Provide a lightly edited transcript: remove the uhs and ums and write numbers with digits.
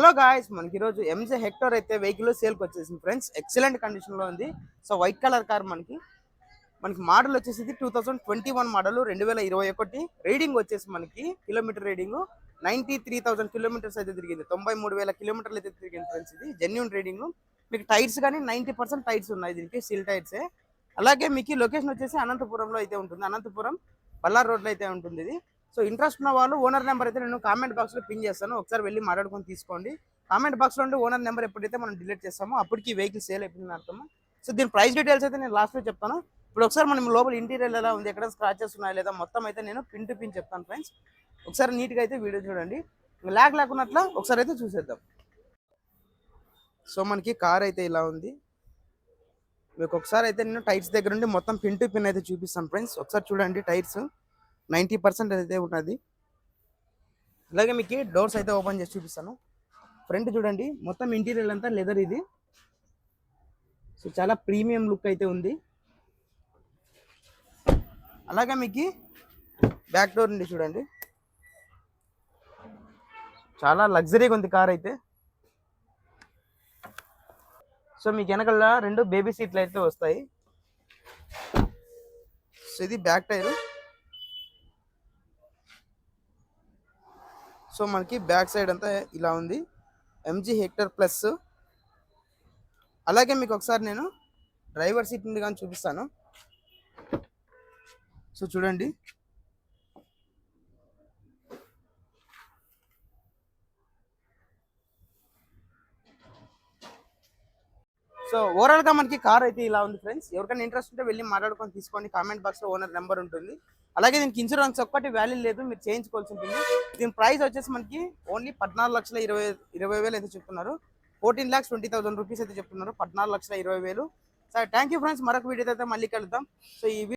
Hello guys, మనకి ఈరోజు M J hectare అయితే వెహికల్ సేల్కి వచ్చేసింది ఫ్రెండ్స్. ఎక్సలెంట్ కండిషన్లో ఉంది. సో వైట్ కలర్ కార్ మనకి మోడల్ వచ్చేసి 2021 మోడల్ 2021 రీడింగ్ వచ్చేసి మనకి కిలోమీటర్ రీడింగ్ 93,000 కిలోమీటర్స్ అయితే తిరిగింది. 93,000 కిలోమీటర్లు అయితే తిరిగింది ఫ్రెండ్స్. ఇది జెన్యూన్ రీడింగ్. మీకు టైర్స్ కానీ 90% టైర్స్ ఉన్నాయి దీనికి, స్టీల్ టైర్సే. అలాగే మీకు లొకేషన్ వచ్చేసి అనంతపురంలో అయితే ఉంటుంది. అనంతపురం బల్లార్ రోడ్లో అయితే ఉంటుంది ఇది. సో ఇంట్రెస్ట్ ఉన్న వాళ్ళు ఓనర్ నెంబర్ అయితే నేను కామెంట్ బాక్స్లో పిన్ చేస్తాను, ఒకసారి వెళ్ళి మాట్లాడుకొని తీసుకోండి. కామెంట్ బాక్స్లో ఉండి ఓనర్ నెంబర్ ఎప్పుడైతే మనం డిలీట్ చేస్తామో అప్పటికి వెహికల్ సేల్ అయిపోయింది అర్థం. సో దీని ప్రైస్ డీటెయిల్స్ అయితే నేను లాస్ట్లో చెప్తాను. ఇప్పుడు ఒకసారి మనం లోపల ఇంటీరియర్ ఎలా ఉంది, ఎక్కడ స్క్రాచెస్ ఉన్నాయి లేదా మొత్తం అయితే నేను పిన్ టు పిన్ చెప్తాను ఫ్రెండ్స్. ఒకసారి నీట్గా అయితే వీడియో చూడండి, ల్యాక్ లేకున్నట్ల ఒకసారి అయితే చూసేద్దాం. సో మనకి కార్ అయితే ఇలా ఉంది. మీకు ఒకసారి అయితే నేను టైర్స్ దగ్గర నుండి మొత్తం పిన్ టు పిన్ అయితే చూపిస్తాను ఫ్రెండ్స్. ఒకసారి చూడండి, టైర్స్ 90% అయితే ఉన్నది. అలాగే మీకు డోర్స్ అయితే ఓపెన్ చేసి చూపిస్తాను. ఫ్రంట్ చూడండి, మొత్తం ఇంటీరియర్ అంతా లెదర్ ఇది. సో చాలా ప్రీమియం లుక్ అయితే ఉంది. అలాగే మీకు బ్యాక్ డోర్ నుండి చూడండి, చాలా లగ్జరీగా ఉంది కార్ అయితే. సో మీకు వెనకాల 2 బేబీ సీట్లు అయితే వస్తాయి. సో ఇది బ్యాక్ టైరు. సో మనకి బ్యాక్ సైడ్ అంతా ఇలా ఉంది, ఎంజీ హెక్టర్ ప్లస్. అలాగే మీకు ఒకసారి నేను డ్రైవర్ సీట్ నుండి కానీ చూపిస్తాను. సో చూడండి, సో ఓవరాల్గా మనకి కార్ అయితే ఇలా ఉంది ఫ్రెండ్స్. ఎవరికైనా ఇంట్రెస్ట్ ఉంటే వెళ్ళి మాట్లాడుకొని తీసుకోండి. కామెంట్ బాక్స్లో ఓనర్ నెంబర్ ఉంటుంది. అలాగే దీనికి ఇన్సూరెన్స్ ఒక్కటి వాల్యూ లేదు, మీరు చేయించుకోవాల్సి ఉంటుంది. దీని ప్రైస్ వచ్చేసి మనకి ఓన్లీ 14,20,000 అయితే చెప్తున్నారు. 14,20,000 రూపీస్ అయితే చెప్తున్నారు. 14,20,000. సరే, థ్యాంక్ యూ ఫ్రెండ్స్. మరొక వీడియో అయితే మళ్ళీ కలుద్దాం. సో ఈ